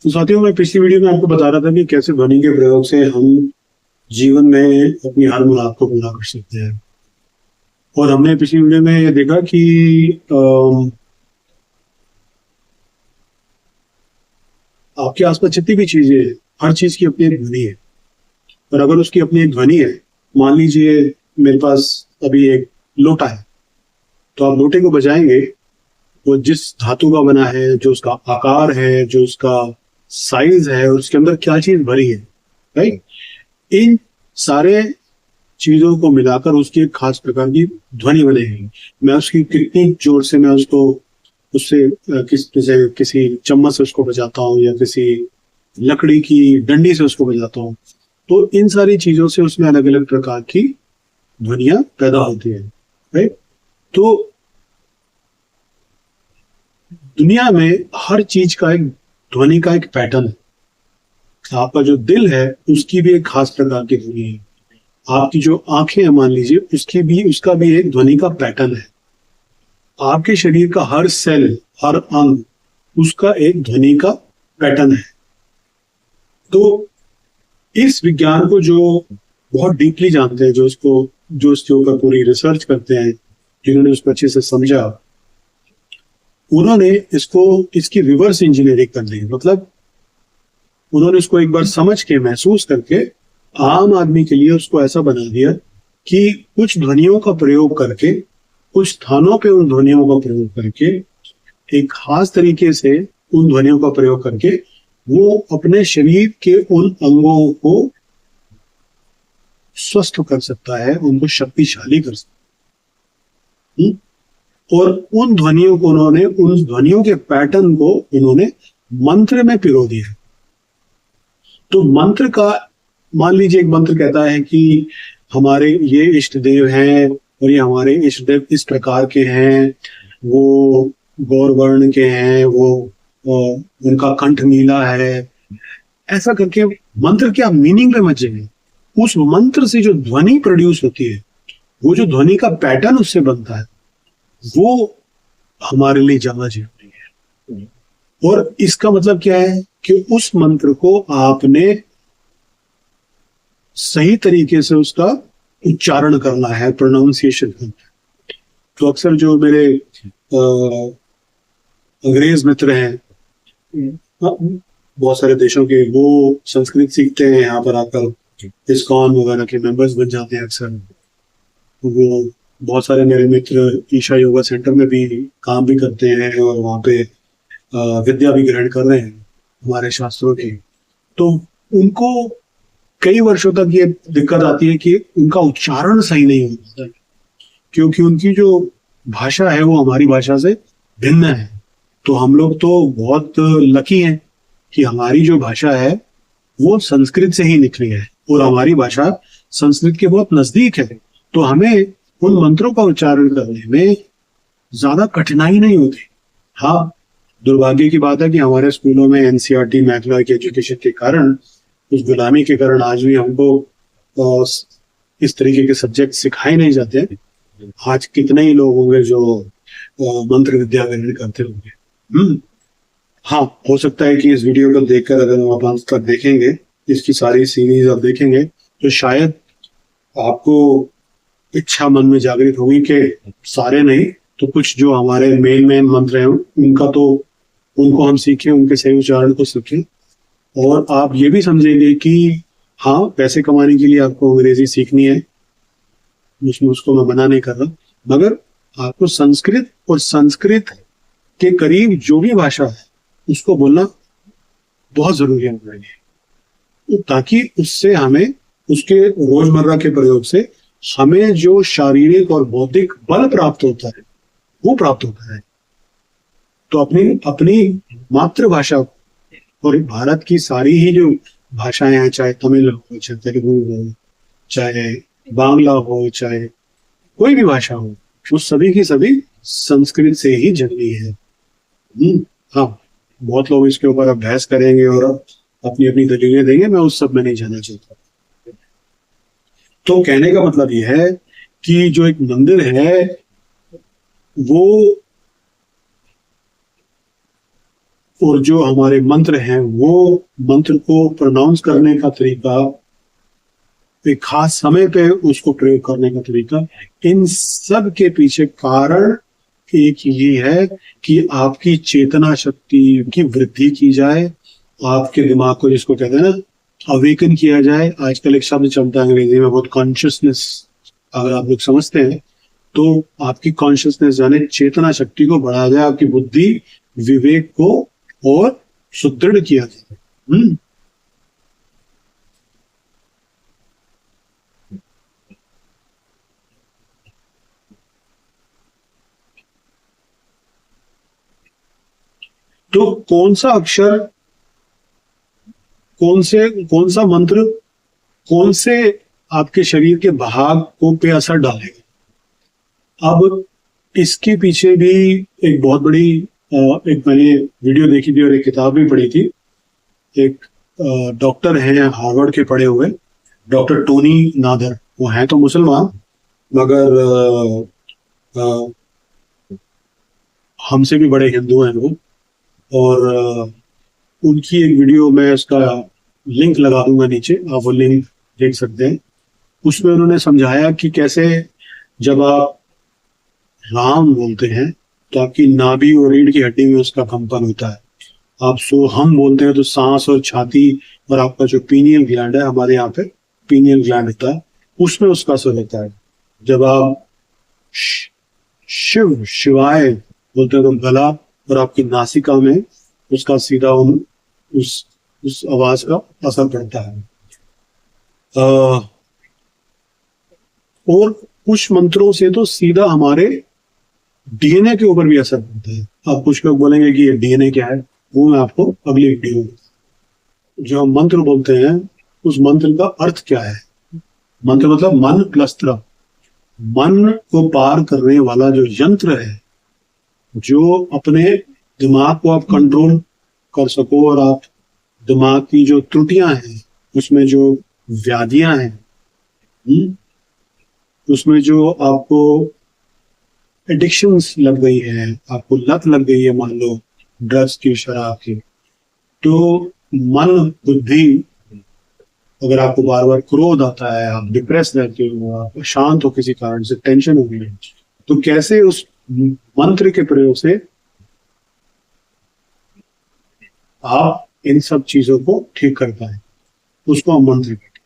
तो साथियों, मैं पिछली वीडियो में आपको बता रहा था कि कैसे ध्वनि के प्रयोग से हम जीवन में अपनी हर मुराद को पूरा कर सकते हैं। और हमने पिछली वीडियो में ये देखा कि आपके आसपास जितनी भी चीजें हैं, हर चीज की अपनी एक ध्वनि है। और अगर उसकी अपनी एक ध्वनि है, मान लीजिए मेरे पास अभी एक लोटा है, तो आप लोटे को बजाएंगे, वो जिस धातु का बना है, जो उसका आकार है, जो उसका साइज है, और उसके अंदर क्या चीज भरी है, राइट, इन सारे चीजों को मिलाकर उसकी एक खास प्रकार की ध्वनि बनेगी। मैं उसकी कितनी जोर से मैं उसको उससे जैसे किसी चम्मच से उसको बजाता हूँ या किसी लकड़ी की डंडी से उसको बजाता हूँ, तो इन सारी चीजों से उसमें अलग अलग प्रकार की ध्वनियां पैदा होती है, राइट। तो दुनिया में हर चीज का एक ध्वनि का एक पैटर्न है। आपका जो दिल है उसकी भी एक खास प्रकार की ध्वनि है। आपकी जो आंखें हैं, मान लीजिए, उसका भी एक ध्वनि का पैटर्न है। आपके शरीर का हर सेल, हर अंग, उसका एक ध्वनि का पैटर्न है। तो इस विज्ञान को जो बहुत डीपली जानते हैं, जो इसके ऊपर पूरी रिसर्च करते हैं, जिन्होंने उसको अच्छे से समझा, उन्होंने इसकी रिवर्स इंजीनियरिंग कर दी। मतलब उन्होंने उसको एक बार समझ के, महसूस करके, आम आदमी के लिए उसको ऐसा बना दिया कि कुछ ध्वनियों का प्रयोग करके, कुछ स्थानों पे उन ध्वनियों का प्रयोग करके, एक खास तरीके से उन ध्वनियों का प्रयोग करके वो अपने शरीर के उन अंगों को स्वस्थ कर सकता है, उनको शक्तिशाली कर सकता है। और उन ध्वनियों के पैटर्न को उन्होंने मंत्र में पिरो दिया। तो मंत्र का, मान लीजिए एक मंत्र कहता है कि हमारे ये इष्ट देव हैं और ये हमारे इष्ट देव इस प्रकार के हैं, वो गौरवर्ण के हैं, वो उनका कंठ नीला है, ऐसा करके मंत्र क्या मीनिंग पे मत जाइए। उस मंत्र से जो ध्वनि प्रोड्यूस होती है, वो जो ध्वनि का पैटर्न उससे बनता है, वो हमारे लिए ज्यादा जरूरी है। और इसका मतलब क्या है कि उस मंत्र को आपने सही तरीके से उसका उच्चारण करना है, प्रोनाउंसिएशन करना है। तो अक्सर जो मेरे अंग्रेज मित्र हैं, बहुत सारे देशों के, वो संस्कृत सीखते हैं, यहाँ पर आकर इस्कॉन वगैरह के मेंबर्स बन जाते हैं अक्सर। वो बहुत सारे मेरे मित्र ईशा योगा सेंटर में भी काम भी करते हैं और वहाँ पे विद्या भी ग्रहण कर रहे हैं हमारे शास्त्रों की। तो उनको कई वर्षों तक ये दिक्कत आती है कि उनका उच्चारण सही नहीं होता है, क्योंकि उनकी जो भाषा है वो हमारी भाषा से भिन्न है। तो हम लोग तो बहुत लकी हैं कि हमारी जो भाषा है वो संस्कृत से ही निकली है और हमारी भाषा संस्कृत के बहुत नजदीक है। तो हमें उन मंत्रों का उच्चारण करने में ज्यादा कठिनाई नहीं होती। हाँ, दुर्भाग्य की बात है कि हमारे स्कूलों में एनसीईआरटी, मैथमेटिक्स एजुकेशन के कारण, उस गुलामी के कारण आज भी हमको इस तरीके के सब्जेक्ट सिखाए नहीं जाते हैं। आज कितने ही लोग होंगे जो मंत्र विद्या ग्रहण करते होंगे। हाँ, हो सकता है कि इस वीडियो को देखकर अगर आप अंत तक देखेंगे, इसकी सारी सीरीज आप देखेंगे, तो शायद आपको इच्छा मन में जागृत होगी कि सारे नहीं तो कुछ जो हमारे मेन मंत्र हैं उनको हम सीखें, उनके सही उच्चारण को सीखें। और आप ये भी समझेंगे कि हाँ, पैसे कमाने के लिए आपको अंग्रेजी सीखनी है, उसको मैं मना नहीं कर रहा, मगर आपको संस्कृत और संस्कृत के करीब जो भी भाषा है उसको बोलना बहुत जरूरी है अंग्रेजी, ताकि उससे हमें, उसके रोजमर्रा के प्रयोग से हमें जो शारीरिक और बौद्धिक बल प्राप्त होता है वो प्राप्त होता है। तो अपनी अपनी मातृभाषा और भारत की सारी ही जो भाषाएं हैं, चाहे तमिल हो, चाहे तेलुगु हो, चाहे बांग्ला हो, चाहे कोई भी भाषा हो, वो सभी की सभी संस्कृत से ही जन्मी है। हाँ, बहुत लोग इसके ऊपर अब बहस करेंगे और अपनी अपनी दलीलें देंगे, मैं उस सब में नहीं जाना चाहता। तो कहने का मतलब यह है कि जो एक मंदिर है वो और जो हमारे मंत्र हैं वो मंत्र को प्रोनाउंस करने का तरीका, एक खास समय पे उसको प्रयोग करने का तरीका, इन सब के पीछे कारण एक ये है कि आपकी चेतना शक्ति की वृद्धि की जाए, आपके दिमाग को, जिसको कहते हैं ना, अवेकन किया जाए। आजकल एक शब्द चलता है अंग्रेजी में बहुत, कॉन्शियसनेस, अगर आप लोग समझते हैं तो आपकी कॉन्शियसनेस यानी चेतना शक्ति को बढ़ाया जाए, आपकी बुद्धि विवेक को और सुदृढ़ किया जाए। तो कौन सा अक्षर, कौन सा मंत्र कौन से आपके शरीर के भाग को पे असर डालेगा, अब इसके पीछे भी एक बहुत बड़ी एक मैंने वीडियो देखी थी और एक किताब भी पढ़ी थी। एक डॉक्टर हैं हार्वर्ड के पढ़े हुए, डॉक्टर टोनी नादर। वो हैं तो मुसलमान, मगर हमसे भी बड़े हिंदू हैं वो। और उनकी एक वीडियो में, इसका लिंक लगा दूंगा नीचे, आप वो लिंक देख सकते हैं। उसमें उन्होंने समझाया कि कैसे जब आप राम बोलते हैं तो आपकी नाभि और रीढ़ की हड्डी में उसका कंपन होता है। आप हम बोलते हैं तो सांस और छाती और आपका जो पीनियल ग्लैंड है, हमारे यहाँ पे पीनियल ग्लैंड होता है, उसमें उसका असर होता है। जब आप शिव शिवाय बोलते हैं तो गला और आपकी नासिका में उसका सीधा उस आवाज का असर पड़ता है। और कुछ मंत्रों से तो सीधा हमारे डीएनए के ऊपर भी असर पड़ता है। अब कुछ लोग बोलेंगे कि ये डीएनए क्या है, वो मैं आपको अगली वीडियो में, जो हम मंत्र बोलते हैं उस मंत्र का अर्थ क्या है। मंत्र मतलब मन प्लस त्र, मन को पार करने वाला जो यंत्र है, जो अपने दिमाग को आप कंट्रोल कर सको और आप दिमाग की जो त्रुटियां हैं, उसमें जो व्याधियां हैं, उसमें जो आपको एडिक्शंस लग गई है, आपको लत लग गई है, मान लो ड्रग्स की, शराब की, तो मन बुद्धि, अगर आपको बार बार क्रोध आता है, आप डिप्रेस रहते हो, आप शांत हो, किसी कारण से टेंशन हो गई है, तो कैसे उस मंत्र के प्रयोग से आप इन सब चीजों को ठीक कर पाए, उसको हम मंत्र कहते हैं।